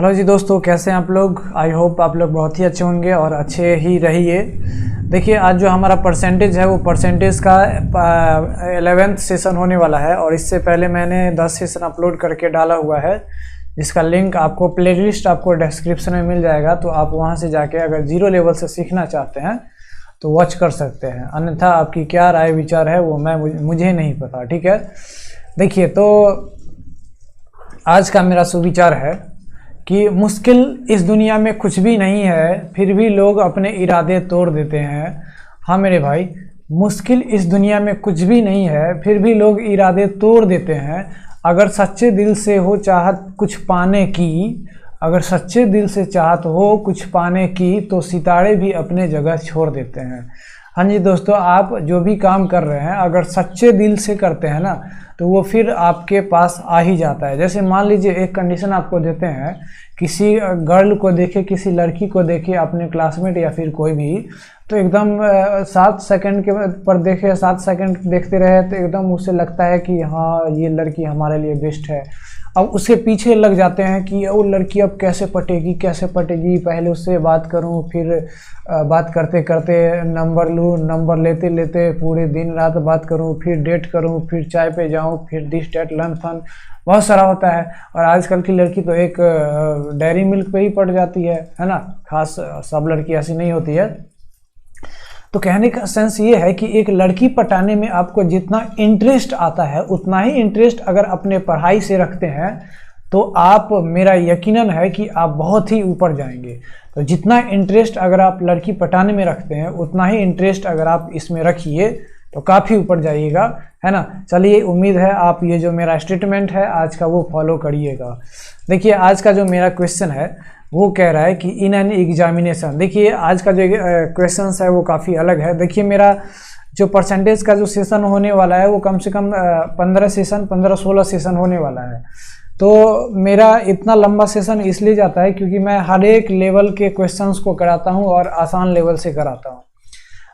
Hello जी दोस्तों, कैसे हैं आप लोग। आई होप आप लोग बहुत ही अच्छे होंगे और अच्छे ही रहिए। देखिए, आज जो हमारा परसेंटेज है वो परसेंटेज का 11th सेशन होने वाला है और इससे पहले मैंने 10 सेशन अपलोड करके डाला हुआ है, जिसका लिंक आपको प्लेलिस्ट आपको डिस्क्रिप्शन में मिल जाएगा। तो आप वहां से जाके अगर 0 लेवल से सीखना चाहते हैं तो वॉच कर सकते हैं, अन्यथा आपकी क्या राय विचार है वो मुझे नहीं पता। ठीक है, देखिए, तो आज का मेरा सुविचार है कि मुश्किल इस दुनिया में कुछ भी नहीं है, फिर भी लोग अपने इरादे तोड़ देते हैं। हाँ मेरे भाई, मुश्किल इस दुनिया में कुछ भी नहीं है, फिर भी लोग इरादे तोड़ देते हैं। अगर सच्चे दिल से हो चाहत कुछ पाने की, अगर सच्चे दिल से चाहत हो कुछ पाने की, तो सितारे भी अपने जगह छोड़ देते हैं। हाँ जी दोस्तों, आप जो भी काम कर रहे हैं अगर सच्चे दिल से करते हैं ना, तो वो फिर आपके पास आ ही जाता है। जैसे मान लीजिए एक कंडीशन आपको देते हैं, किसी गर्ल को देखे, किसी लड़की को देखे, अपने क्लासमेट या फिर कोई भी, तो एकदम 7 सेकंड के पर देखे, 7 सेकंड देखते रहे तो एकदम उसे लगता है कि हाँ ये लड़की हमारे लिए बेस्ट है। अब उसके पीछे लग जाते हैं कि वो लड़की अब कैसे पटेगी कैसे पटेगी, पहले उससे बात करूं, फिर बात करते करते नंबर लूं, नंबर लेते लेते पूरे दिन रात बात करूं, फिर डेट करूं, फिर चाय पे जाऊं, फिर दिस डेट लन फन, बहुत सारा होता है। और आजकल की लड़की तो एक डेयरी मिल्क पे ही पड़ जाती है ना। खास सब लड़की ऐसी नहीं होती है। तो कहने का सेंस ये है कि एक लड़की पटाने में आपको जितना इंटरेस्ट आता है, उतना ही इंटरेस्ट अगर अपने पढ़ाई से रखते हैं तो आप, मेरा यकीनन है कि आप बहुत ही ऊपर जाएंगे। तो जितना इंटरेस्ट अगर आप लड़की पटाने में रखते हैं, उतना ही इंटरेस्ट अगर आप इसमें रखिए तो काफ़ी ऊपर जाइएगा, है ना। चलिए, उम्मीद है आप ये जो मेरा स्टेटमेंट है आज का वो फॉलो करिएगा। देखिए, आज का जो मेरा क्वेश्चन है वो कह रहा है कि इन एन एग्जामिनेशन, देखिए आज का जो क्वेश्चन है वो काफ़ी अलग है। देखिए, मेरा जो परसेंटेज का जो सेशन होने वाला है वो कम से कम 15-16 सेशन होने वाला है। तो मेरा इतना लंबा सेशन इसलिए जाता है क्योंकि मैं हर एक लेवल के क्वेश्चंस को कराता हूं और आसान लेवल से कराता हूं।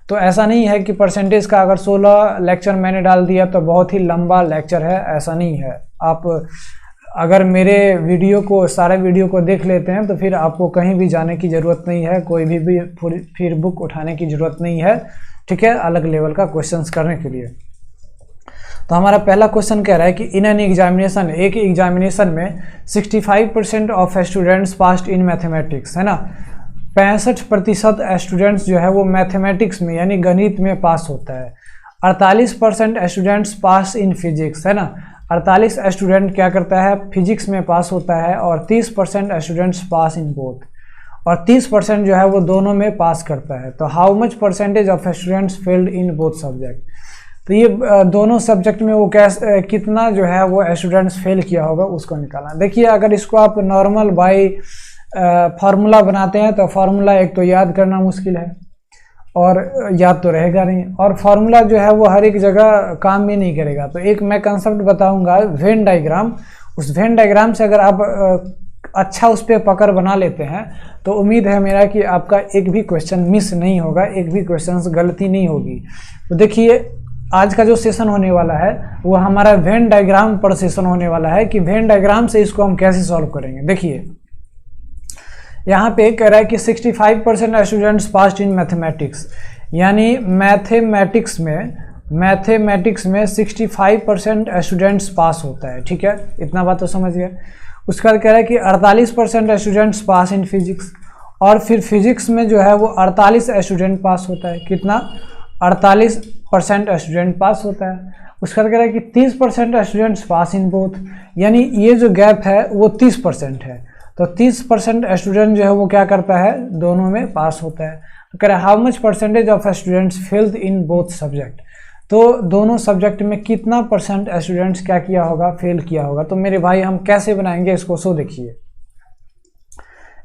तो ऐसा नहीं है कि परसेंटेज का अगर 16 लेक्चर मैंने डाल दिया तो बहुत ही लंबा लेक्चर है, ऐसा नहीं है। आप अगर मेरे वीडियो को, सारे वीडियो को देख लेते हैं तो फिर आपको कहीं भी जाने की ज़रूरत नहीं है, कोई भी फिर बुक उठाने की ज़रूरत नहीं है। ठीक है, अलग लेवल का क्वेश्चंस करने के लिए। तो हमारा पहला क्वेश्चन कह रहा है कि इन एन एग्जामिनेशन, एक एग्जामिनेशन में 65% of students passed in mathematics, है ना। 65% स्टूडेंट्स जो है वो मैथमेटिक्स में यानी गणित में पास होता है। 48% स्टूडेंट्स पास इन फिजिक्स, है ना। 48 स्टूडेंट क्या करता है, फिजिक्स में पास होता है। और 30% स्टूडेंट्स पास इन बोथ, और 30% जो है वो दोनों में पास करता है। तो how much percentage of students failed in both subject, तो ये दोनों सब्जेक्ट में वो कितना जो है वो स्टूडेंट्स फेल किया होगा उसको निकालना। देखिए, अगर इसको आप नॉर्मल बाई फार्मूला बनाते हैं तो फार्मूला एक तो याद करना मुश्किल है और याद तो रहेगा नहीं, और फार्मूला जो है वो हर एक जगह काम भी नहीं करेगा। तो एक मैं कंसेप्ट बताऊंगा, वेन डायग्राम। उस वेन डायग्राम से अगर आप अच्छा उस पर पकड़ बना लेते हैं तो उम्मीद है मेरा कि आपका एक भी क्वेश्चन मिस नहीं होगा, एक भी क्वेश्चन गलती नहीं होगी। तो देखिए, आज का जो सेशन होने वाला है वो हमारा वेन डायग्राम पर सेशन होने वाला है कि वेन डायग्राम से इसको हम कैसे सॉल्व करेंगे। देखिए, यहाँ पे कह रहा है कि 65% स्टूडेंट्स पास्ड इन मैथमेटिक्स, यानी मैथमेटिक्स में 65% स्टूडेंट्स पास होता है। ठीक है, इतना बात तो समझ गए। उसका कह रहा है कि 48% स्टूडेंट्स पास इन फिजिक्स, और फिर फिजिक्स में जो है वो 48 स्टूडेंट पास होता है। कितना, 48% स्टूडेंट पास होता है। उसका कह रहा है कि 30% स्टूडेंट्स पास इन बोथ, यानी ये जो गैप है वो 30% है। तो 30% स्टूडेंट जो है वो क्या करता है, दोनों में पास होता है। तो कह रहा है how much percentage of students failed in both subject, तो दोनों सब्जेक्ट में कितना परसेंट स्टूडेंट्स क्या किया होगा, फेल किया होगा। तो मेरे भाई हम कैसे बनाएंगे इसको, सो देखिए,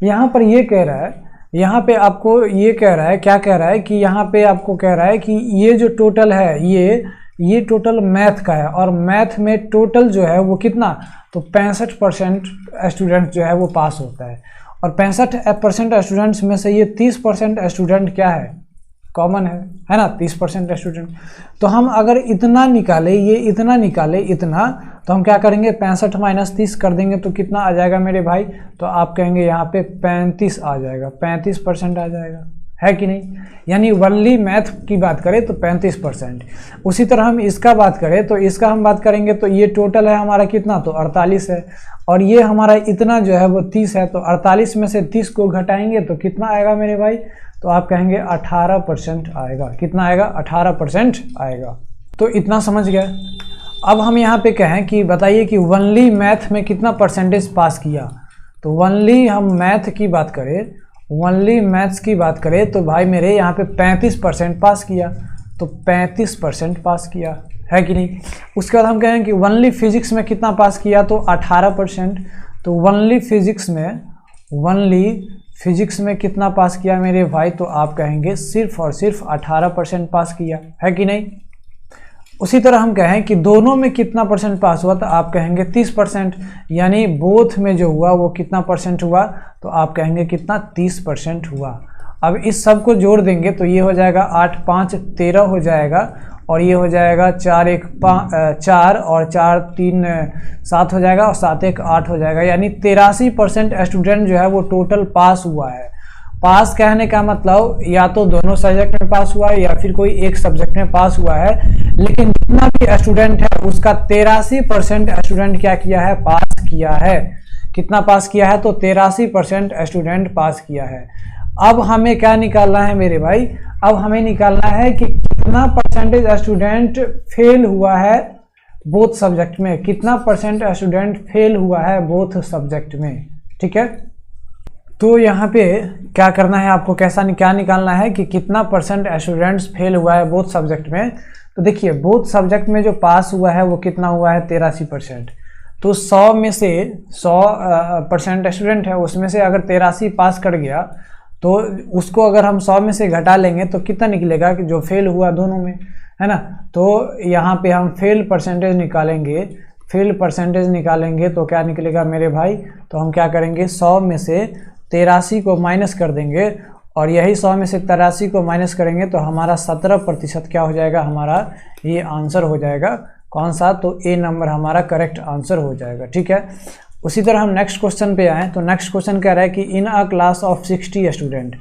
यहाँ पर ये कह रहा है, यहाँ पे आपको ये कह रहा है, क्या कह रहा है कि यहाँ पे आपको कह रहा है कि ये जो टोटल है ये टोटल मैथ का है, और मैथ में टोटल जो है वो कितना, तो 65% स्टूडेंट जो है वो पास होता है। और 65% स्टूडेंट्स में से ये 30% स्टूडेंट क्या है, कॉमन है ना, 30% स्टूडेंट। तो हम अगर इतना निकाले, ये इतना निकाले, इतना, तो हम क्या करेंगे 65 माइनस 30 कर देंगे तो कितना आ जाएगा मेरे भाई, तो आप कहेंगे यहाँ पे 35 आ जाएगा, 35% आ जाएगा, है कि नहीं। यानी ओनली मैथ की बात करें तो 35%। उसी तरह हम इसका बात करें तो इसका हम बात करेंगे तो ये टोटल है हमारा कितना, तो 48 है, और ये हमारा इतना जो है वो 30 है, तो 48 में से 30 को घटाएंगे तो कितना आएगा मेरे भाई, तो आप कहेंगे 18% आएगा। कितना आएगा, 18% आएगा। तो इतना समझ गए। अब हम यहाँ पे कहें कि बताइए कि ओनली मैथ में कितना परसेंटेज पास किया, तो ओनली हम मैथ की बात करें, ओनली मैथ्स की बात करें तो भाई मेरे यहाँ पे 35% पास किया, तो 35% पास किया, है कि नहीं। उसके बाद हम कहें कि ओनली फिजिक्स में कितना पास किया, तो 18%। तो ओनली फिजिक्स में कितना पास किया मेरे भाई, तो आप कहेंगे सिर्फ और सिर्फ 18% पास किया, है कि नहीं। उसी तरह हम कहें कि दोनों में कितना परसेंट पास हुआ, तो आप कहेंगे 30%, यानी बोथ में जो हुआ वो कितना परसेंट हुआ, तो आप कहेंगे कितना 30% हुआ। अब इस सब को जोड़ देंगे तो ये हो जाएगा 8 5 13 हो जाएगा, और ये हो जाएगा 4 1 4 और 4 3 7 हो जाएगा, और 7 1 8 हो जाएगा, यानी 83% स्टूडेंट जो है वो टोटल पास हुआ है। पास कहने का मतलब या तो दोनों सब्जेक्ट में पास हुआ है या फिर कोई एक सब्जेक्ट में पास हुआ है, लेकिन जितना भी स्टूडेंट है उसका 83% स्टूडेंट क्या किया है, पास किया है। कितना पास किया है, तो 83% स्टूडेंट पास किया है। अब हमें क्या निकालना है मेरे भाई, अब हमें निकालना है कि कितना परसेंटेज स्टूडेंट फेल हुआ है बोथ सब्जेक्ट में, कितना परसेंट स्टूडेंट फेल हुआ है बोथ सब्जेक्ट में, ठीक है। तो यहाँ पे क्या करना है आपको, क्या निकालना है कि कितना परसेंट स्टूडेंट्स फेल हुआ है बोथ सब्जेक्ट में। तो देखिए बोथ सब्जेक्ट में जो पास हुआ है वो कितना हुआ है, 83%। तो 100 में से 100% स्टूडेंट है, उसमें से अगर 83 पास कर गया तो उसको अगर हम 100 में से घटा लेंगे तो कितना निकलेगा कि जो फेल हुआ दोनों में, है ना। तो यहाँ पे हम फेल परसेंटेज निकालेंगे, तो क्या निकलेगा मेरे भाई, तो हम क्या करेंगे 100 में से 83 को माइनस कर देंगे, और यही 100 में से 83 को माइनस करेंगे तो हमारा 17% क्या हो जाएगा, हमारा ये आंसर हो जाएगा। कौन सा, तो ए नंबर हमारा करेक्ट आंसर हो जाएगा, ठीक है। उसी तरह हम नेक्स्ट क्वेश्चन पे आएँ तो नेक्स्ट क्वेश्चन कह रहा है कि इन अ क्लास ऑफ 60 स्टूडेंट,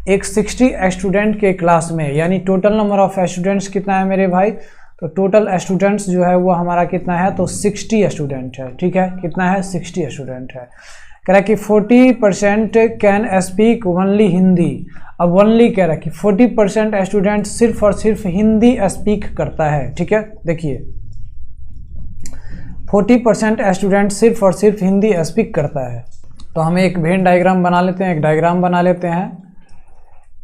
एक 60 स्टूडेंट के क्लास में, यानी टोटल नंबर ऑफ स्टूडेंट्स कितना है मेरे भाई, तो टोटल स्टूडेंट्स जो है वो हमारा कितना है, तो 60 स्टूडेंट है, ठीक है। कितना है, 60 स्टूडेंट है। कह रहा है कि 40% कैन स्पीक ओनली हिंदी। अब ओनली कह रहा है कि 40% स्टूडेंट सिर्फ और सिर्फ हिंदी स्पीक करता है, ठीक है। देखिए 40% स्टूडेंट सिर्फ और सिर्फ हिंदी स्पीक करता है। तो हम एक वेन डायग्राम बना लेते हैं, एक डायग्राम बना लेते हैं।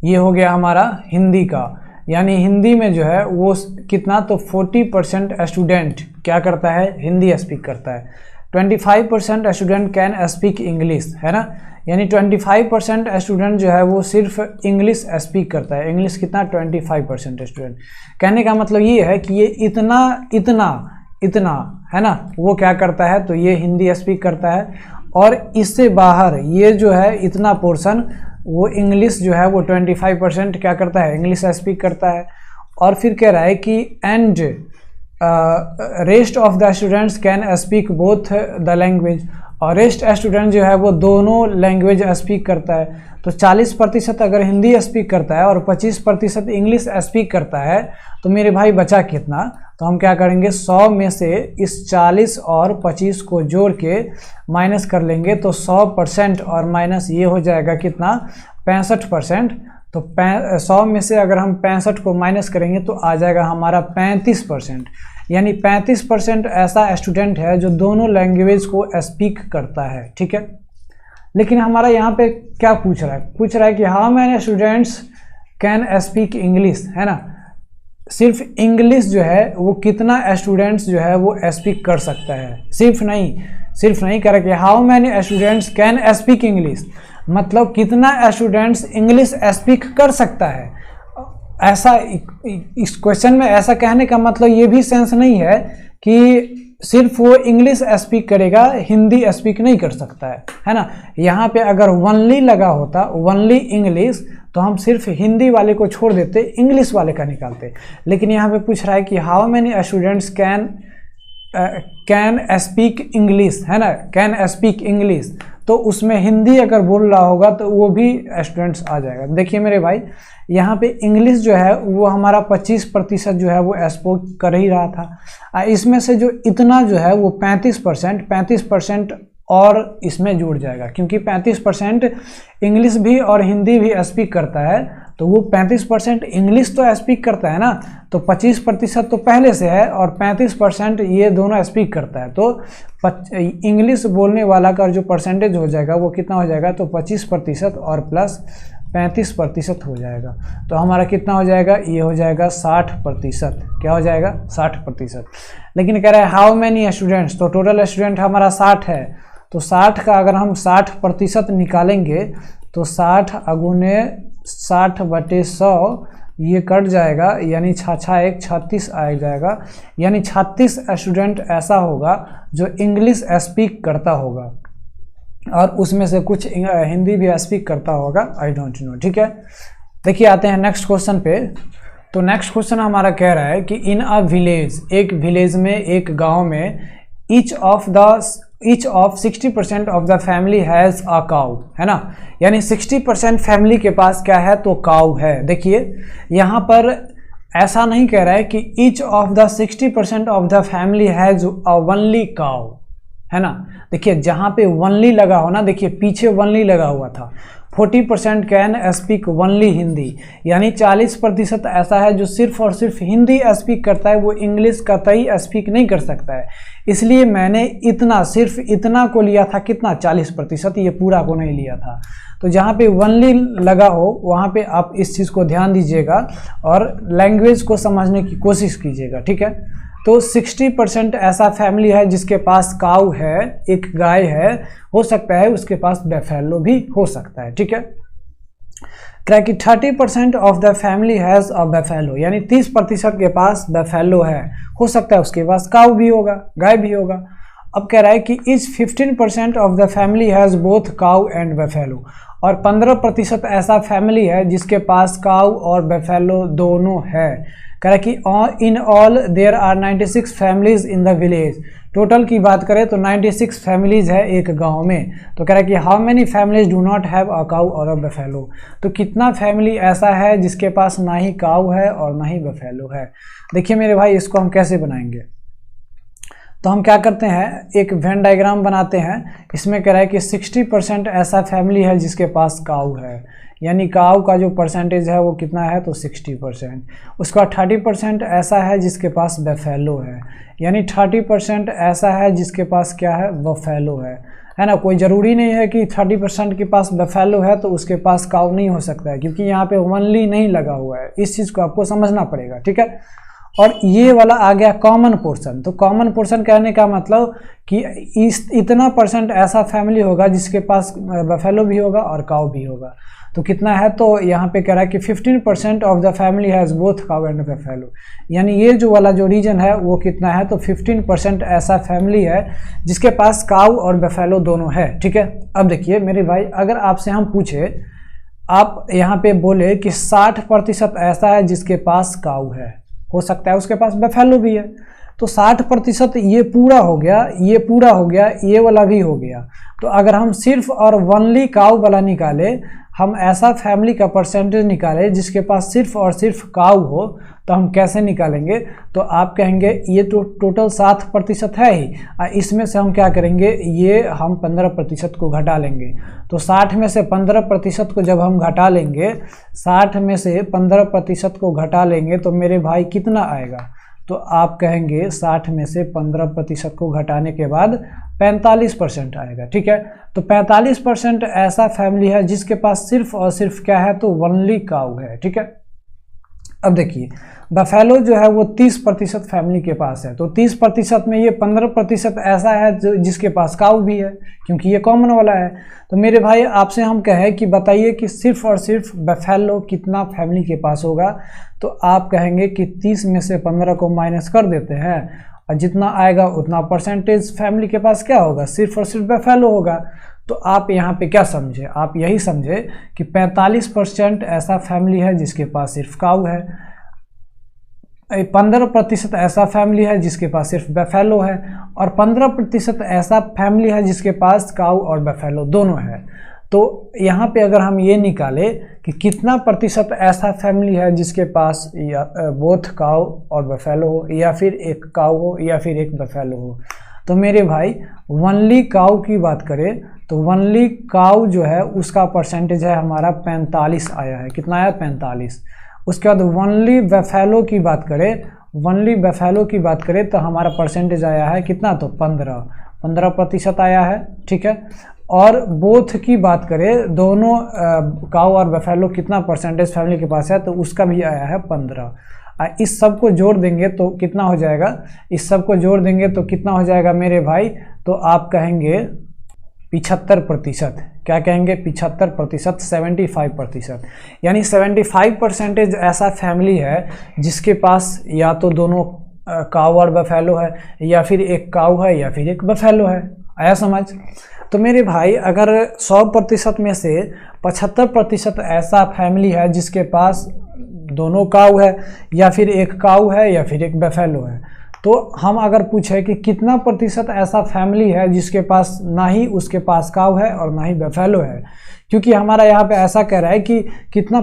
ये हो गया हमारा हिंदी का, यानी हिंदी में जो है वो कितना, तो 40% स्टूडेंट क्या करता है, हिंदी स्पीक करता है। 25% स्टूडेंट कैन स्पीक इंग्लिश, है ना, यानी 25% स्टूडेंट जो है वो सिर्फ इंग्लिश स्पीक करता है। इंग्लिश कितना, 25% स्टूडेंट। कहने का मतलब ये है कि ये इतना इतना इतना है ना, वो क्या करता है, तो ये हिंदी स्पीक करता है, और इससे बाहर ये जो है इतना पोर्शन वो इंग्लिश जो है वो 25% क्या करता है, इंग्लिश स्पीक करता है। और फिर कह रहा है कि and rest of the students can speak both the language, और रेस्ट स्टूडेंट जो है वो दोनों लैंग्वेज स्पीक करता है। तो 40% अगर हिंदी स्पीक करता है और 25% इंग्लिश स्पीक करता है, तो मेरे भाई बचा कितना, तो हम क्या करेंगे 100 में से इस 40 और 25 को जोड़ के माइनस कर लेंगे, तो 100% और माइनस ये हो जाएगा कितना, 65%। तो 100 में से अगर हम 65 को माइनस करेंगे तो आ जाएगा हमारा 35%, यानी 35% ऐसा स्टूडेंट है जो दोनों लैंग्वेज को स्पीक करता है, ठीक है। लेकिन हमारा यहाँ पे क्या पूछ रहा है कि how many students can speak English, है ना। सिर्फ इंग्लिश जो है वो कितना स्टूडेंट्स जो है वो स्पीक कर सकता है, सिर्फ नहीं कह रहा कि how many students can speak English, मतलब कितना स्टूडेंट्स इंग्लिश स्पीक कर सकता है। ऐसा इस क्वेश्चन में ऐसा कहने का मतलब ये भी सेंस नहीं है कि सिर्फ वो इंग्लिश स्पीक करेगा, हिंदी स्पीक नहीं कर सकता है ना। यहाँ पे अगर ओनली लगा होता, ओनली इंग्लिश, तो हम सिर्फ हिंदी वाले को छोड़ देते, इंग्लिश वाले का निकालते। लेकिन यहाँ पे पूछ रहा है कि how many students can can speak English, है ना, कैन स्पीक इंग्लिश, तो उसमें हिंदी अगर बोल रहा होगा तो वो भी स्टूडेंट्स आ जाएगा। देखिए मेरे भाई, यहाँ पे इंग्लिश जो है वो हमारा 25% जो है वो स्पोक कर ही रहा था। इसमें से जो इतना जो है वो 35% और इसमें जुड़ जाएगा, क्योंकि 35% इंग्लिश भी और हिंदी भी स्पीक करता है, तो वो 35% इंग्लिश तो स्पीक करता है ना, तो 25% तो पहले से है और 35% ये दोनों स्पीक करता है, तो इंग्लिश बोलने वाला का जो परसेंटेज हो जाएगा वो कितना हो जाएगा, तो 25% और प्लस 35% हो जाएगा, तो हमारा कितना हो जाएगा, ये हो जाएगा 60%। क्या हो जाएगा, 60%। लेकिन कह रहा है हाउ मैनी स्टूडेंट्स, तो टोटल स्टूडेंट हमारा 60 है, तो 60 का अगर हम 60% निकालेंगे तो 60 अगुने 60/100 ये कट जाएगा, यानी 6×1 36 आ जाएगा, यानी 36 स्टूडेंट ऐसा होगा जो इंग्लिश स्पीक करता होगा और उसमें से कुछ हिंदी भी स्पीक करता होगा, आई डोंट नो। ठीक है, देखिए आते हैं नेक्स्ट क्वेश्चन पे। तो नेक्स्ट क्वेश्चन हमारा कह रहा है कि इन अ विलेज, एक विलेज में, एक गांव में, each of 60% of the family has a cow, है ना, यानी 60% फैमिली के पास क्या है, तो काउ है। देखिए यहाँ पर ऐसा नहीं कह रहा है कि each of the 60% of the family has a only cow, है ना। देखिए जहाँ पे ओनली लगा हो ना, देखिए पीछे ओनली लगा हुआ था। 40% कैन स्पीक ओनली हिंदी, यानी 40% ऐसा है जो सिर्फ और सिर्फ हिंदी स्पीक करता है, वो इंग्लिश कतई स्पीक नहीं कर सकता है। इसलिए मैंने इतना, सिर्फ इतना को लिया था, कितना, 40%, ये पूरा को नहीं लिया था। तो जहाँ पे ओनली लगा हो वहाँ पे आप इस चीज़ को ध्यान दीजिएगा और लैंग्वेज को समझने की कोशिश कीजिएगा। ठीक है, तो 60% ऐसा फैमिली है जिसके पास काऊ है, एक गाय है, हो सकता है उसके पास बैफेलो भी हो सकता है। ठीक है, क्या कि 30% of the family has a बैफेलो, यानी 30% के पास बैफेलो है, हो सकता है उसके पास काऊ भी होगा, गाय भी होगा। अब कह रहा है कि इस 15% of the family has both cow and बैफेलो, और 15% ऐसा फैमिली है जिसके पास काऊ और बैफेलो दोनों है। कह रहा है कि in all there are 96 families in the village, total की बात करें तो 96 फैमिलीज है एक गांव में। तो कह रहा है कि how many families do not have a cow और अ बैफेलो, तो कितना फैमिली ऐसा है जिसके पास ना ही काऊ है और ना ही बैफेलो है। देखिए मेरे भाई, इसको हम कैसे बनाएंगे, तो हम क्या करते हैं, एक वेन डायग्राम बनाते हैं। इसमें कह रहा है कि 60% ऐसा फैमिली है जिसके पास काऊ है, यानी काऊ का जो परसेंटेज है वो कितना है, तो 60%। उसका 30% ऐसा है जिसके पास बैफेलो है, यानी 30% ऐसा है जिसके पास क्या है, बफेलो है ना। कोई ज़रूरी नहीं है कि 30% के पास बैफेलो है तो उसके पास काऊ नहीं हो सकता है, क्योंकि यहाँ पे ओनली नहीं लगा हुआ है, इस चीज़ को आपको समझना पड़ेगा। ठीक है, और ये वाला आ गया कॉमन पोर्शन। तो कॉमन पोर्शन कहने का मतलब कि इतना % ऐसा फैमिली होगा जिसके पास बैफेलो भी होगा और काऊ भी होगा। तो कितना है, तो यहाँ पे कह रहा है कि 15% of the family has both cow and बैफेलो, यानी ये जो वाला जो रीजन है वो कितना है, तो 15% ऐसा फैमिली है जिसके पास काऊ और बैफेलो दोनों है। ठीक है, अब देखिए मेरे भाई, अगर आपसे हम पूछे, आप यहाँ पे बोले कि 60% ऐसा है जिसके पास काऊ है, हो सकता है उसके पास बैफेलो भी है, तो 60% ये पूरा हो गया, ये पूरा हो गया, ये वाला भी हो गया। तो अगर हम सिर्फ और ओनली काऊ वाला निकाले, हम ऐसा फैमिली का परसेंटेज निकाले जिसके पास सिर्फ और सिर्फ काऊ हो, तो हम कैसे निकालेंगे, तो आप कहेंगे ये तो टोटल 60% है ही, इसमें से हम क्या करेंगे, ये हम 15% को घटा लेंगे। तो 60 में से 15% को जब हम घटा लेंगे, 60 में से 15% को घटा लेंगे तो मेरे भाई कितना आएगा, तो आप कहेंगे 60 में से 15% को घटाने के बाद 45% आएगा। ठीक है, तो 45% ऐसा फैमिली है जिसके पास सिर्फ और सिर्फ क्या है, तो ओनली काऊ है। ठीक है, अब देखिए बफेलो जो है वो 30% फैमिली के पास है, तो 30% में ये 15% ऐसा है जो जिसके पास काऊ भी है, क्योंकि ये कॉमन वाला है। तो मेरे भाई आपसे हम कहें कि बताइए कि सिर्फ और सिर्फ बफेलो कितना फैमिली के पास होगा, तो आप कहेंगे कि 30 में से 15 को माइनस कर देते हैं और जितना आएगा उतना परसेंटेज फैमिली के पास क्या होगा, सिर्फ और सिर्फ बफेलो होगा। तो आप यहाँ पे क्या समझे, आप यही समझे कि 45% ऐसा फैमिली है जिसके पास सिर्फ काऊ है। 15% ऐसा फैमिली है जिसके पास सिर्फ बफेलो है, और 15% ऐसा फैमिली है जिसके पास काऊ और बफेलो दोनों है। तो यहाँ पे अगर हम ये निकालें कि कितना प्रतिशत ऐसा फैमिली है जिसके पास या बोथ काऊ और बफेलो हो, या फिर एक काऊ हो या फिर एक बफेलो हो, तो मेरे भाई वनली काऊ की बात करें तो वनली काऊ जो है उसका परसेंटेज है हमारा 45 आया है। कितना आया? 45। उसके बाद वनली बफेलो की बात करें, वनली बफेलो की बात करें तो हमारा परसेंटेज आया है कितना? तो 15% आया है। ठीक है। और बोथ की बात करें, दोनों काऊ और बफेलो कितना परसेंटेज फैमिली के पास है, तो उसका भी आया है 15। इस सब को जोड़ देंगे तो कितना हो जाएगा? इस सब को जोड़ देंगे तो कितना हो जाएगा मेरे भाई? तो आप कहेंगे 75%। क्या कहेंगे? 75%, 75%। यानी 75% ऐसा फैमिली है जिसके पास या तो दोनों काऊ और बफेलो है, या फिर एक काऊ है या फिर एक बफेलो है। आया समझ? तो मेरे भाई अगर 100% में से 75% ऐसा फैमिली है जिसके पास दोनों काऊ है, या फिर एक काऊ है या फिर एक बफेलो है, तो हम अगर पूछे कि कितना प्रतिशत ऐसा फैमिली है जिसके पास ना ही उसके पास काऊ है और ना ही बफेलो है, क्योंकि हमारा यहाँ पे ऐसा कह रहा है कि कितना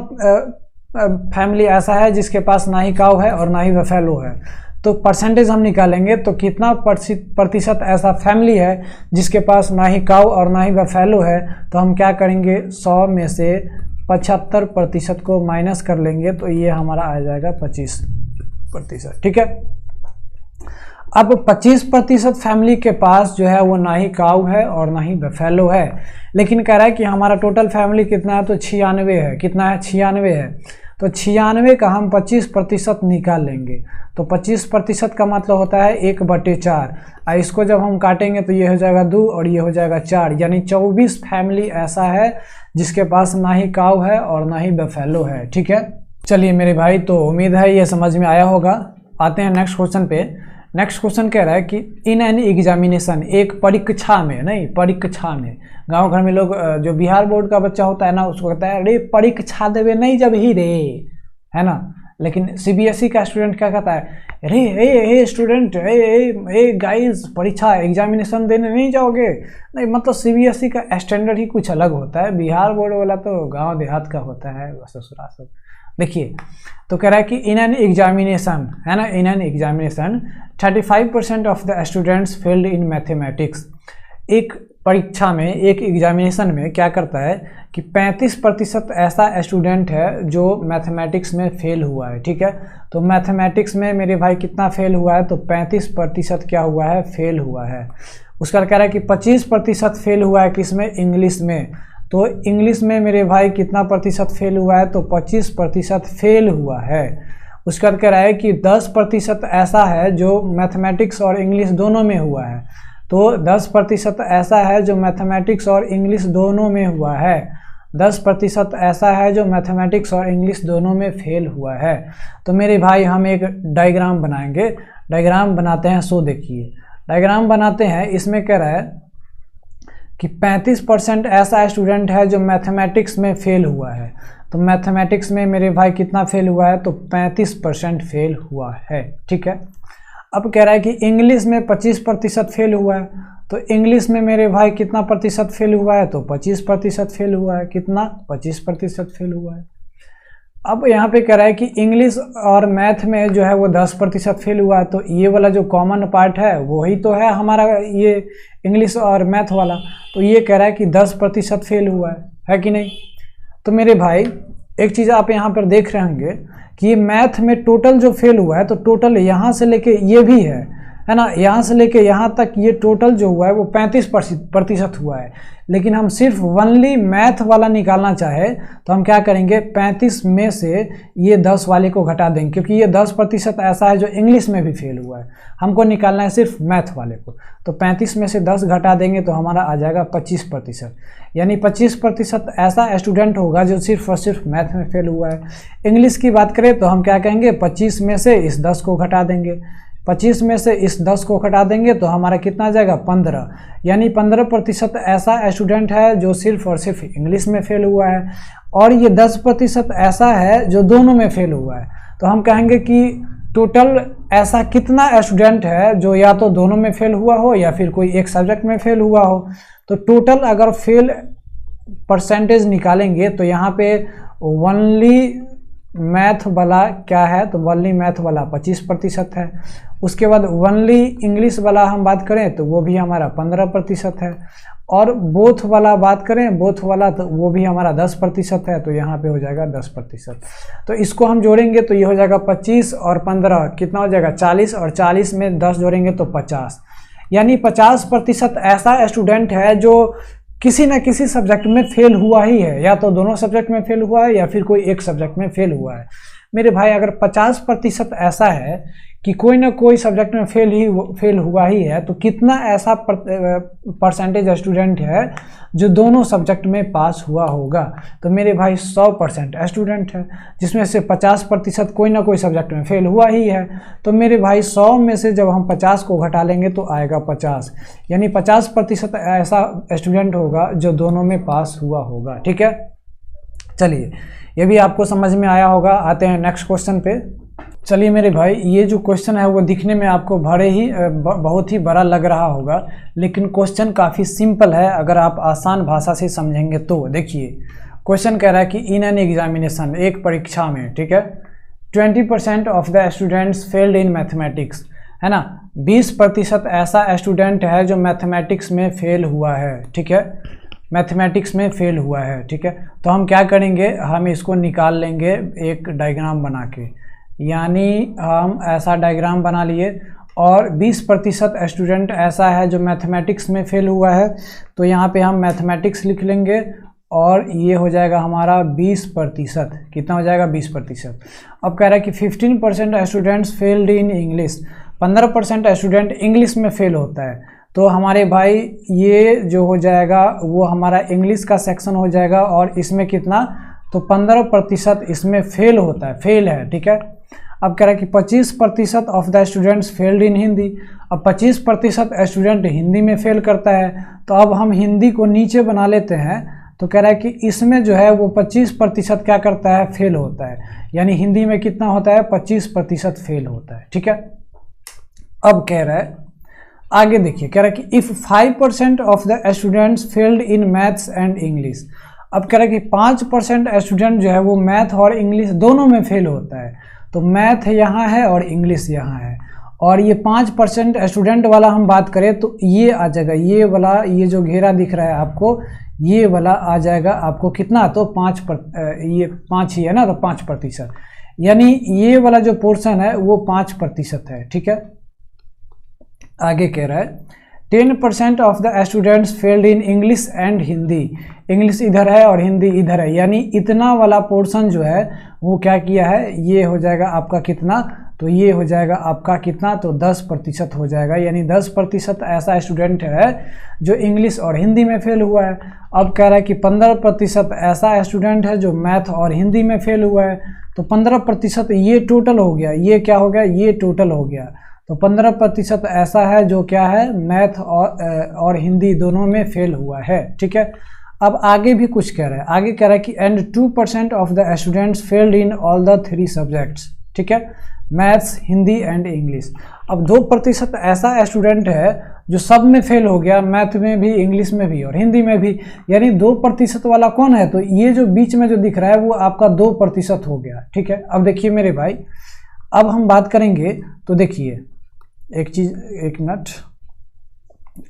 फैमिली ऐसा है जिसके पास ना ही काऊ है और ना ही बफेलो है, तो परसेंटेज हम निकालेंगे तो कितना प्रतिशत ऐसा फैमिली है जिसके पास ना ही काऊ और ना ही बफेलो है, तो हम क्या करेंगे? 100 में से 75% को माइनस कर लेंगे तो ये हमारा आ जाएगा 25%। ठीक है। अब 25% फैमिली के पास जो है वो ना ही काऊ है और ना ही बफेलो है, लेकिन कह रहा है कि हमारा टोटल फैमिली कितना है? तो 96 है। कितना है? 96 है। तो 96 का हम 25% निकाल लेंगे, तो 25% का मतलब होता है 1/4। इसको जब हम काटेंगे तो ये हो जाएगा 2 और ये हो जाएगा 4, यानी 24 फैमिली ऐसा है जिसके पास ना ही काऊ है और ना ही बफेलो है। ठीक है। चलिए मेरे भाई, तो उम्मीद है ये समझ में आया होगा। आते हैं नेक्स्ट क्वेश्चन पे। नेक्स्ट क्वेश्चन कह रहा है कि इन एन एग्जामिनेशन, एक परीक्षा में, नहीं परीक्षा में, गांव घर में लोग जो बिहार बोर्ड का बच्चा होता है ना उसको कहता है अरे परीक्षा देवे नहीं जब ही रे, है ना। लेकिन सीबीएसई का स्टूडेंट क्या कहता है? अरे हे स्टूडेंट, ए गाइस, परीक्षा एग्जामिनेशन देने नहीं जाओगे? नहीं, मतलब सीबीएसई का स्टैंडर्ड ही कुछ अलग होता है। बिहार बोर्ड वाला तो गांव देहात का होता है ससुरा सब। देखिए, तो कह रहा है कि इन एन एग्जामिनेशन, है ना, in an examination 35% of the students failed in mathematics. एक परीक्षा में, एक एग्जामिनेशन में क्या करता है कि 35% ऐसा स्टूडेंट है जो मैथमेटिक्स में फेल हुआ है। ठीक है। तो मैथमेटिक्स में मेरे भाई कितना फेल हुआ है? तो 35% क्या हुआ है? फेल हुआ है। उसका कह रहा है कि 25% फेल हुआ है किसमें? इंग्लिश में। तो इंग्लिश में मेरे भाई कितना प्रतिशत फेल हुआ है? तो 25% फेल हुआ है। उसका कह रहा है कि 10% ऐसा है जो मैथमेटिक्स और इंग्लिश दोनों में हुआ है। तो 10% ऐसा है जो मैथमेटिक्स और इंग्लिश दोनों में हुआ है। 10% ऐसा है जो मैथमेटिक्स और इंग्लिश दोनों में फेल हुआ है। तो मेरे भाई हम एक डायग्राम बनाएंगे। डायग्राम बनाते हैं। सो देखिए, डायग्राम बनाते हैं। इसमें कह रहा है कि 35% ऐसा स्टूडेंट है जो मैथमेटिक्स में फेल हुआ है। तो मैथमेटिक्स में मेरे भाई कितना फेल हुआ है? तो 35% फेल हुआ है। ठीक है। अब कह रहा है कि इंग्लिश में 25% फेल हुआ है। तो इंग्लिश में मेरे भाई कितना प्रतिशत फेल हुआ है? तो 25% फेल हुआ है। कितना? 25% फेल हुआ है। अब यहाँ पे कह रहा है कि इंग्लिश और मैथ में जो है वो 10% फेल हुआ है। तो ये वाला जो कॉमन पार्ट है वही तो है हमारा ये इंग्लिश और मैथ वाला। तो ये कह रहा है कि 10% फेल हुआ है कि नहीं? तो मेरे भाई एक चीज़ आप यहाँ पर देख रहे होंगे कि ये मैथ में टोटल जो फेल हुआ है, तो टोटल यहाँ से लेके ये भी है ना, यहाँ से लेके यहाँ तक ये टोटल जो हुआ है वो 35% हुआ है। लेकिन हम सिर्फ ओनली मैथ वाला निकालना चाहे तो हम क्या करेंगे? 35 में से ये 10 वाले को घटा देंगे, क्योंकि ये 10% ऐसा है जो इंग्लिश में भी फेल हुआ है। हमको निकालना है सिर्फ मैथ वाले को। तो 35 में से 10 घटा देंगे तो हमारा आ जाएगा 25%। यानी 25% ऐसा स्टूडेंट होगा जो सिर्फ और सिर्फ मैथ में फेल हुआ है। इंग्लिश की बात करें तो हम क्या कहेंगे? 25 में से इस 10 को घटा देंगे। 25 में से इस 10 को घटा देंगे तो हमारा कितना आ जाएगा? 15। यानी 15% ऐसा स्टूडेंट है जो सिर्फ और सिर्फ इंग्लिश में फेल हुआ है, और ये 10% ऐसा है जो दोनों में फेल हुआ है। तो हम कहेंगे कि टोटल ऐसा कितना स्टूडेंट है जो या तो दोनों में फेल हुआ हो या फिर कोई एक सब्जेक्ट में फेल हुआ हो। तो टोटल अगर फेल परसेंटेज निकालेंगे तो यहाँ पे ओनली मैथ वाला क्या है, तो ओनली मैथ वाला 25% है। उसके बाद ओनली इंग्लिश वाला हम बात करें तो वो भी हमारा 15% है। और बोथ वाला बात करें, बोथ वाला तो वो भी हमारा 10% है। तो यहाँ पे हो जाएगा 10%। तो इसको हम जोड़ेंगे तो ये हो जाएगा 25 और 15 कितना हो जाएगा 40, और 40 में 10 जोड़ेंगे तो 50। यानी 50% ऐसा स्टूडेंट है जो किसी न किसी सब्जेक्ट में फेल हुआ ही है, या तो दोनों सब्जेक्ट में फेल हुआ है या फिर कोई एक सब्जेक्ट में फेल हुआ है। मेरे भाई अगर 50% ऐसा है कि कोई ना कोई सब्जेक्ट में फेल हुआ ही है, तो कितना ऐसा परसेंटेज स्टूडेंट है जो दोनों सब्जेक्ट में पास हुआ होगा। तो मेरे भाई 100% स्टूडेंट है, जिसमें से 50% कोई ना कोई सब्जेक्ट में फेल हुआ ही है। तो मेरे भाई 100 में से जब हम 50 को घटा लेंगे तो आएगा 50, यानी 50% ऐसा स्टूडेंट होगा जो दोनों में पास हुआ होगा। ठीक है, चलिए ये भी आपको समझ में आया होगा। आते हैं नेक्स्ट क्वेश्चन पे। चलिए मेरे भाई, ये जो क्वेश्चन है वो दिखने में आपको बहुत ही बड़ा लग रहा होगा, लेकिन क्वेश्चन काफ़ी सिंपल है अगर आप आसान भाषा से समझेंगे तो। देखिए क्वेश्चन कह रहा है कि इन एन एग्जामिनेशन, एक परीक्षा में, ठीक है, 20% of the students failed in mathematics, है ना, 20% ऐसा स्टूडेंट है जो मैथमेटिक्स में फेल हुआ है। ठीक है, मैथमेटिक्स में फेल हुआ है। ठीक है, तो हम क्या करेंगे, हम इसको निकाल लेंगे एक डायग्राम बना के, यानी हम ऐसा डायग्राम बना लिए। और 20% स्टूडेंट ऐसा है जो मैथमेटिक्स में फेल हुआ है, तो यहाँ पे हम मैथमेटिक्स लिख लेंगे और ये हो जाएगा हमारा 20%। कितना हो जाएगा 20%। अब कह रहा है कि 15% students failed in English, 15% student English में फेल होता है। तो हमारे भाई ये जो हो जाएगा वो हमारा इंग्लिश का सेक्शन हो जाएगा, और इसमें कितना, तो 15% इसमें फेल होता है, फेल है। ठीक है, अब कह रहा है कि 25% of the students failed in Hindi. अब 25% स्टूडेंट हिंदी में फेल करता है, तो अब हम हिंदी को नीचे बना लेते हैं। तो कह रहा है कि इसमें जो है वो 25% क्या करता है, फेल होता है, यानी हिंदी में कितना होता है, 25% फेल होता है। ठीक है, अब कह रहा है आगे देखिए, कह रहा है कि if 5% of the students failed in maths and English. अब कह रहा है कि 5% स्टूडेंट जो है वो मैथ और इंग्लिश दोनों में फेल होता है। तो मैथ यहाँ है और इंग्लिश यहाँ है, और ये 5% स्टूडेंट वाला हम बात करें तो ये आ जाएगा, ये वाला, ये जो घेरा दिख रहा है आपको, ये वाला आ जाएगा आपको कितना, तो ये 5 ही है ना, तो 5%, यानी ये वाला जो पोर्शन है वो 5% है। ठीक है, आगे कह रहा है 10% of the students failed in English and Hindi. English इधर है और हिंदी इधर है, यानी इतना वाला पोर्शन जो है वो क्या किया है, ये हो जाएगा आपका कितना, तो ये हो जाएगा आपका कितना, तो 10% हो जाएगा। यानी 10% ऐसा स्टूडेंट है जो इंग्लिश और हिंदी में फेल हुआ है। अब कह रहा है कि 15% ऐसा स्टूडेंट है जो मैथ और हिंदी में फेल हुआ है। तो 15% ये टोटल हो गया, ये क्या हो गया, ये टोटल हो गया। तो 15% ऐसा है जो क्या है, मैथ और हिंदी दोनों में फेल हुआ है। ठीक है, अब आगे भी कुछ कह रहा है, आगे कह रहा है कि and 2% of the students failed in all the 3 subjects. ठीक है, मैथ्स, हिंदी एंड इंग्लिश। अब 2% ऐसा स्टूडेंट है जो सब में फेल हो गया, मैथ में भी, इंग्लिश में भी और हिंदी में भी, यानी 2% वाला कौन है, तो ये जो बीच में जो दिख रहा है वो आपका 2% हो गया। ठीक है, अब देखिए मेरे भाई, अब हम बात करेंगे तो देखिए एक चीज़, एक मिनट,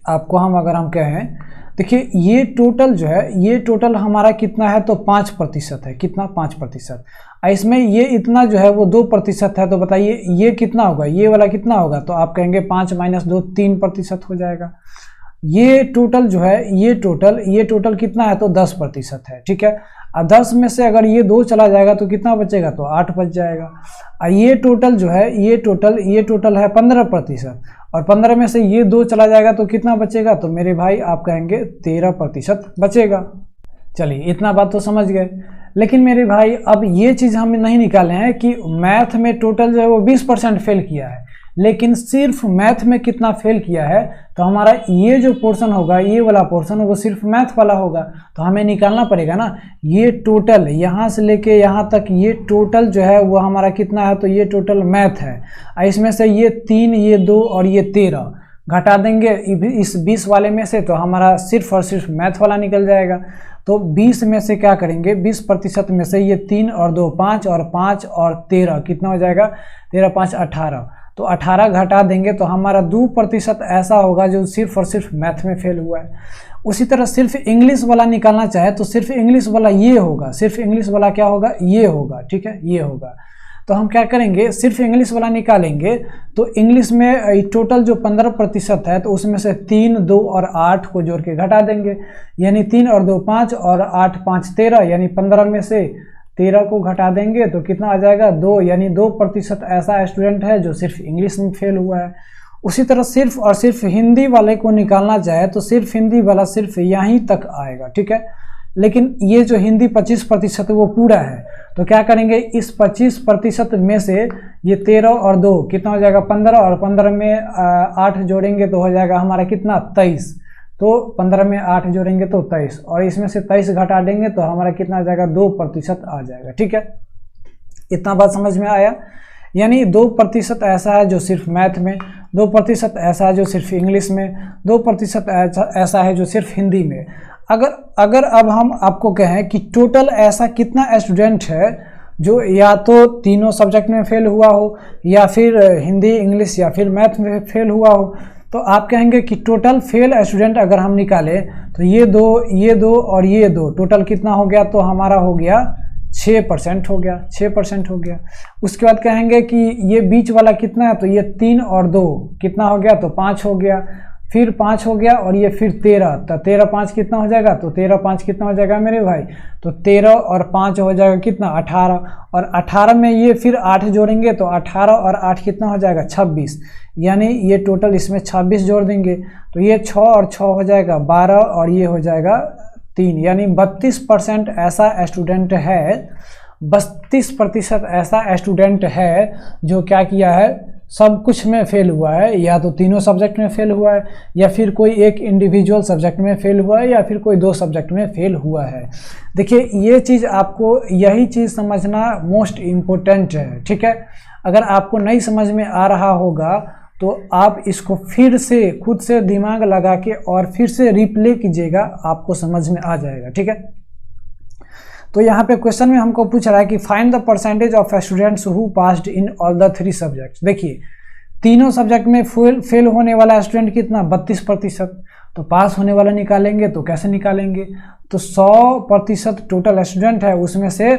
आपको अगर हम कहें, देखिए ये टोटल जो है, ये टोटल हमारा कितना है, तो 5% है। कितना, 5%। इसमें ये इतना जो है वो 2% है, तो बताइए ये कितना होगा, ये वाला कितना होगा, तो आप कहेंगे 5 - 2 3% हो जाएगा। ये टोटल जो है, ये टोटल कितना है, तो 10% है। ठीक है, और 10 में से अगर ये 2 चला जाएगा तो कितना बचेगा, तो 8 बच जाएगा। और ये टोटल जो है, ये टोटल है 15%, और 15 में से ये 2 चला जाएगा तो कितना बचेगा, तो मेरे भाई आप कहेंगे 13% बचेगा। चलिए इतना बात तो समझ गए, लेकिन मेरे भाई अब ये चीज़ हम नहीं निकाले हैं कि मैथ में टोटल जो है वो 20% फेल किया है, लेकिन सिर्फ मैथ में कितना फेल किया है, तो हमारा ये जो पोर्शन होगा, ये वाला पोर्शन वो सिर्फ मैथ वाला होगा, तो हमें निकालना पड़ेगा ना। ये टोटल यहाँ से लेके यहाँ तक ये टोटल जो है वो हमारा कितना है, तो ये टोटल मैथ है। इसमें से ये 3, ये 2 और ये 13 घटा देंगे इस 20 वाले में से, तो हमारा सिर्फ और सिर्फ मैथ वाला निकल जाएगा। तो 20 में से क्या करेंगे, 20% में से ये 3 और 2 5 और 5 और 13 कितना हो जाएगा, 13 5 18, तो 18 घटा देंगे तो हमारा 2% ऐसा होगा जो सिर्फ और सिर्फ मैथ में फेल हुआ है। उसी तरह सिर्फ इंग्लिश वाला निकालना चाहे तो सिर्फ इंग्लिश वाला ये होगा, सिर्फ इंग्लिश वाला क्या होगा, ये होगा, ठीक है, ये होगा। तो हम क्या करेंगे, सिर्फ इंग्लिश वाला निकालेंगे तो इंग्लिश में टोटल जो 15% है, तो उसमें से 3, 2 और 8 को जोड़ के घटा देंगे, यानी 3 और 2 5 और 8 5 13, यानी 15 में से 13 को घटा देंगे तो कितना आ जाएगा, 2, यानी 2% ऐसा स्टूडेंट है जो सिर्फ इंग्लिश में फेल हुआ है। उसी तरह सिर्फ और सिर्फ हिंदी वाले को निकालना चाहे तो सिर्फ हिंदी वाला सिर्फ यहीं तक आएगा, ठीक है। लेकिन ये जो हिंदी 25% वो पूरा है, तो क्या करेंगे, इस 25% में से ये 13 और 2 कितना हो जाएगा, 15, और 15 में 8 जोड़ेंगे तो हो जाएगा हमारा कितना, 23। तो 15 में 8 जोड़ेंगे तो 23, और इसमें से 23 घटा देंगे तो हमारा कितना आ जाएगा, 2% आ जाएगा, ठीक है। इतना बात समझ में आया। यानी 2% ऐसा है जो सिर्फ मैथ में, 2% ऐसा है जो सिर्फ इंग्लिश में, 2% ऐसा है जो सिर्फ हिंदी में। अगर अब हम आपको कहें कि टोटल ऐसा कितना स्टूडेंट है जो या तो तीनों सब्जेक्ट में फेल हुआ हो, या फिर हिंदी, इंग्लिश या फिर मैथ में फेल हुआ हो, तो आप कहेंगे कि टोटल फेल स्टूडेंट अगर हम निकालें तो ये दो और ये 2 टोटल कितना हो गया, तो हमारा हो गया 6% हो गया, 6% हो गया। उसके बाद कहेंगे कि ये बीच वाला कितना है, तो ये 3 और 2 कितना हो गया, तो 5 हो गया, फिर 5 हो गया, और ये फिर 13, तो 13 5 कितना हो जाएगा, तो 13 5 कितना हो जाएगा मेरे भाई, तो 13 और 5 हो जाएगा कितना, 18, और 18 में ये फिर 8 जोड़ेंगे तो 18 और 8 कितना हो जाएगा, 26, यानी ये टोटल इसमें 26 जोड़ देंगे तो ये 6 और 6 हो जाएगा 12, और ये हो जाएगा 3, यानी 32% ऐसा स्टूडेंट है, 32% ऐसा स्टूडेंट है जो क्या किया है, सब कुछ में फेल हुआ है, या तो तीनों सब्जेक्ट में फेल हुआ है, या फिर कोई एक इंडिविजुअल सब्जेक्ट में फेल हुआ है, या फिर कोई 2 सब्जेक्ट में फेल हुआ है। देखिए ये चीज़ आपको, यही चीज़ समझना मोस्ट इम्पोर्टेंट है, ठीक है। अगर आपको नहीं समझ में आ रहा होगा तो आप इसको फिर से खुद से दिमाग लगा के और फिर से रिप्ले कीजिएगा, आपको समझ में आ जाएगा, ठीक है। तो यहाँ पे क्वेश्चन में हमको पूछ रहा है कि find the percentage of students who passed in all the 3 subjects. देखिए तीनों सब्जेक्ट में फेल होने वाला स्टूडेंट कितना, 32%, तो पास होने वाला निकालेंगे तो कैसे निकालेंगे, तो 100% टोटल स्टूडेंट है, उसमें से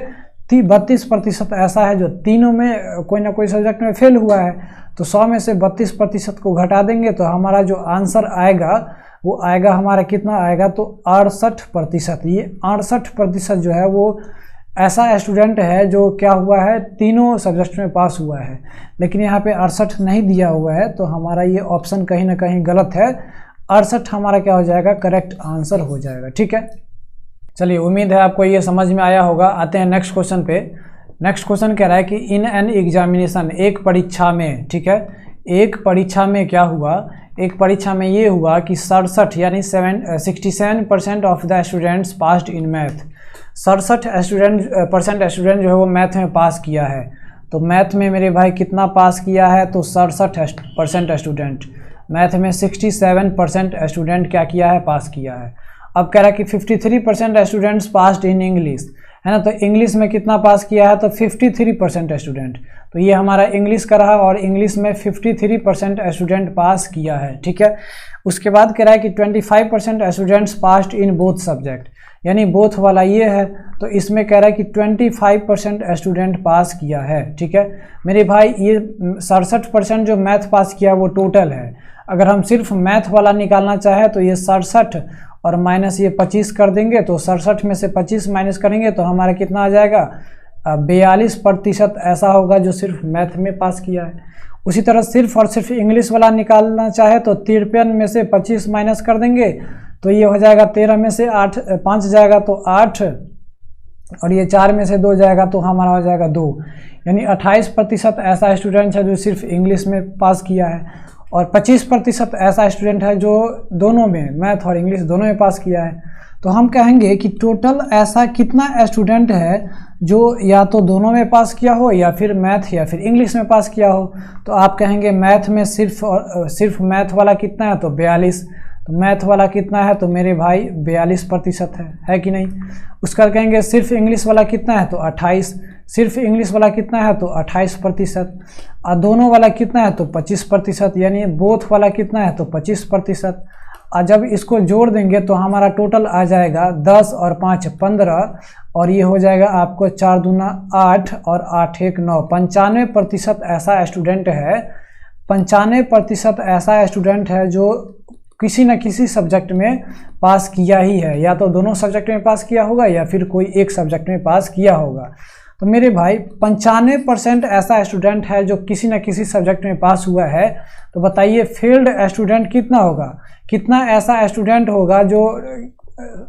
32% ऐसा है जो तीनों में कोई ना कोई सब्जेक्ट में फेल हुआ है, तो 100 में से 32% को घटा देंगे तो हमारा जो आंसर आएगा वो आएगा हमारा कितना आएगा, तो 68%। ये 68% जो है वो ऐसा स्टूडेंट है जो क्या हुआ है, तीनों सब्जेक्ट में पास हुआ है, लेकिन यहाँ पे 68 नहीं दिया हुआ है, तो हमारा ये ऑप्शन कहीं ना कहीं गलत है। 68 हमारा क्या हो जाएगा, करेक्ट आंसर हो जाएगा, ठीक है। चलिए उम्मीद है आपको ये समझ में आया होगा। आते हैं नेक्स्ट क्वेश्चन पे। नेक्स्ट क्वेश्चन कह रहा है कि इन एन एग्जामिनेशन, एक परीक्षा में, ठीक है, एक परीक्षा में क्या हुआ, एक परीक्षा में ये हुआ कि 67 यानी 67% of the students passed in math. 67% student जो है वो मैथ में पास किया है। तो मैथ में मेरे भाई कितना पास किया है, तो 67% स्टूडेंट। मैथ में 67% स्टूडेंट क्या किया है, पास किया है। अब कह रहा है कि 53% स्टूडेंट्स पास्ड इन इंग्लिश, है ना, तो इंग्लिश में कितना पास किया है, तो 53% स्टूडेंट। तो ये हमारा इंग्लिश का रहा, और इंग्लिश में 53% स्टूडेंट पास किया है, ठीक है। उसके बाद कह रहा है कि 25% students passed in both subject, यानी बोथ वाला ये है, तो इसमें कह रहा है कि 25% स्टूडेंट पास किया है, ठीक है। मेरे भाई ये 67% जो मैथ पास किया वो टोटल है। अगर हम सिर्फ मैथ वाला निकालना चाहे तो ये 67 और माइनस ये 25 कर देंगे, तो 67 में से 25 माइनस करेंगे तो हमारा कितना आ जाएगा, 42% ऐसा होगा जो सिर्फ मैथ में पास किया है। उसी तरह सिर्फ और सिर्फ इंग्लिश वाला निकालना चाहे तो 53 में से 25 माइनस कर देंगे, तो ये हो जाएगा 13 में से 5 जाएगा तो 8, और ये 4 में से 2 जाएगा तो हमारा हो जाएगा 2, यानी 28% ऐसा स्टूडेंट है जो सिर्फ इंग्लिश में पास किया है, और 25% ऐसा स्टूडेंट है जो दोनों में, मैथ और इंग्लिश दोनों में पास किया है। तो हम कहेंगे कि टोटल ऐसा कितना स्टूडेंट है जो या तो दोनों में पास किया हो या फिर मैथ या फिर इंग्लिश में पास किया हो। तो आप कहेंगे मैथ में सिर्फ मैथ वाला कितना है, तो 42। तो मैथ वाला कितना है, तो मेरे भाई 42% है कि नहीं। उसका कहेंगे सिर्फ इंग्लिश वाला कितना है, तो 28। सिर्फ इंग्लिश वाला कितना है, तो 28%। और दोनों वाला कितना है, तो 25%, यानी बोथ वाला कितना है, तो 25%। और जब इसको जोड़ देंगे तो हमारा टोटल आ जाएगा 10 और 5 15, और ये हो जाएगा आपको 4 दूना 8 और 8 1 9। 95% ऐसा स्टूडेंट है, 95% ऐसा स्टूडेंट है जो किसी न किसी सब्जेक्ट में पास किया ही है, या तो दोनों सब्जेक्ट में पास किया होगा या फिर कोई एक सब्जेक्ट में पास किया होगा। तो मेरे भाई 95% ऐसा स्टूडेंट है जो किसी न किसी सब्जेक्ट में पास हुआ है। तो बताइए फेल्ड स्टूडेंट कितना होगा, कितना ऐसा स्टूडेंट होगा जो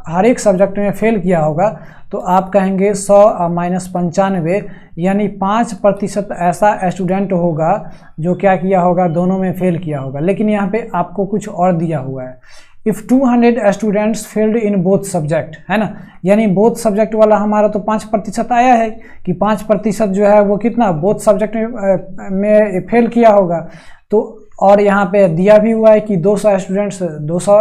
हर एक सब्जेक्ट में फेल किया होगा। तो आप कहेंगे 100 माइनस 95, यानी 5% ऐसा स्टूडेंट होगा जो क्या किया होगा, दोनों में फेल किया होगा। लेकिन यहाँ पे आपको कुछ और दिया हुआ है, if 200 students failed in both subject, है ना, यानी बोथ सब्जेक्ट वाला हमारा तो 5% आया है कि 5% जो है वो कितना बोथ सब्जेक्ट में फेल किया होगा। तो और यहाँ पे दिया भी हुआ है कि 200 स्टूडेंट्स 200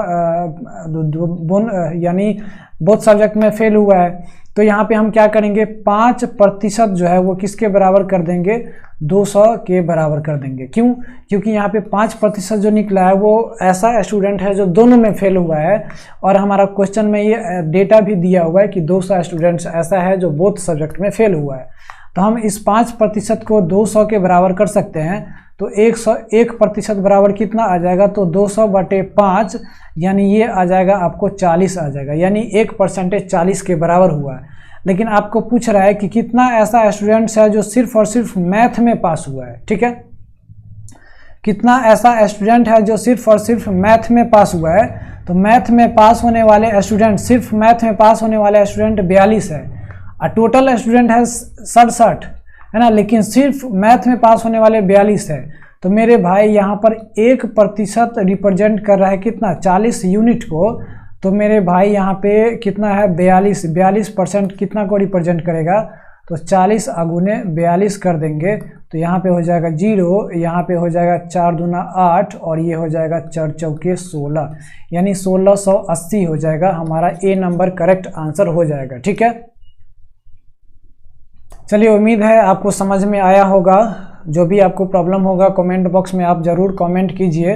यानी बोथ सब्जेक्ट में फेल हुआ है। तो यहाँ पे हम क्या करेंगे, 5% जो है वो किसके बराबर कर देंगे, 200 के बराबर कर देंगे। क्यों, क्योंकि यहाँ पे 5% जो निकला है वो ऐसा स्टूडेंट है जो दोनों में फेल हुआ है, और हमारा क्वेश्चन में ये डेटा भी दिया हुआ है कि 200 स्टूडेंट्स ऐसा है जो बोथ सब्जेक्ट में फेल हुआ है। तो हम इस 5% को 200 के बराबर कर सकते हैं। तो 101% बराबर कितना आ जाएगा, तो 200/5, यानी ये आ जाएगा आपको 40 आ जाएगा, यानी 1% 40 के बराबर हुआ है। लेकिन आपको पूछ रहा है कि कितना ऐसा स्टूडेंट्स है जो सिर्फ और सिर्फ मैथ में पास हुआ है, ठीक है, कितना ऐसा स्टूडेंट है जो सिर्फ और सिर्फ मैथ में पास हुआ है। तो मैथ में पास होने वाले स्टूडेंट, सिर्फ मैथ में पास होने वाले स्टूडेंट 42 है, और टोटल स्टूडेंट है 67, है ना, लेकिन सिर्फ मैथ में पास होने वाले 42 है। तो मेरे भाई यहाँ पर 1% रिप्रेजेंट कर रहा है कितना, 40 यूनिट को। तो मेरे भाई यहाँ पे कितना है, 42% कितना को रिप्रेजेंट करेगा, तो 40 × 42 कर देंगे तो यहाँ पे हो जाएगा 0, यहाँ पे हो जाएगा 4 दूना 8, और ये हो जाएगा 4 चौके 16, यानी 1680 हो जाएगा हमारा। ए नंबर करेक्ट आंसर हो जाएगा, ठीक है। चलिए, उम्मीद है आपको समझ में आया होगा। जो भी आपको प्रॉब्लम होगा कमेंट बॉक्स में आप ज़रूर कमेंट कीजिए,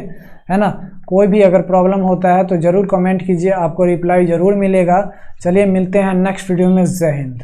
है ना। कोई भी अगर प्रॉब्लम होता है तो ज़रूर कमेंट कीजिए, आपको रिप्लाई ज़रूर मिलेगा। चलिए मिलते हैं नेक्स्ट वीडियो में। जय हिंद।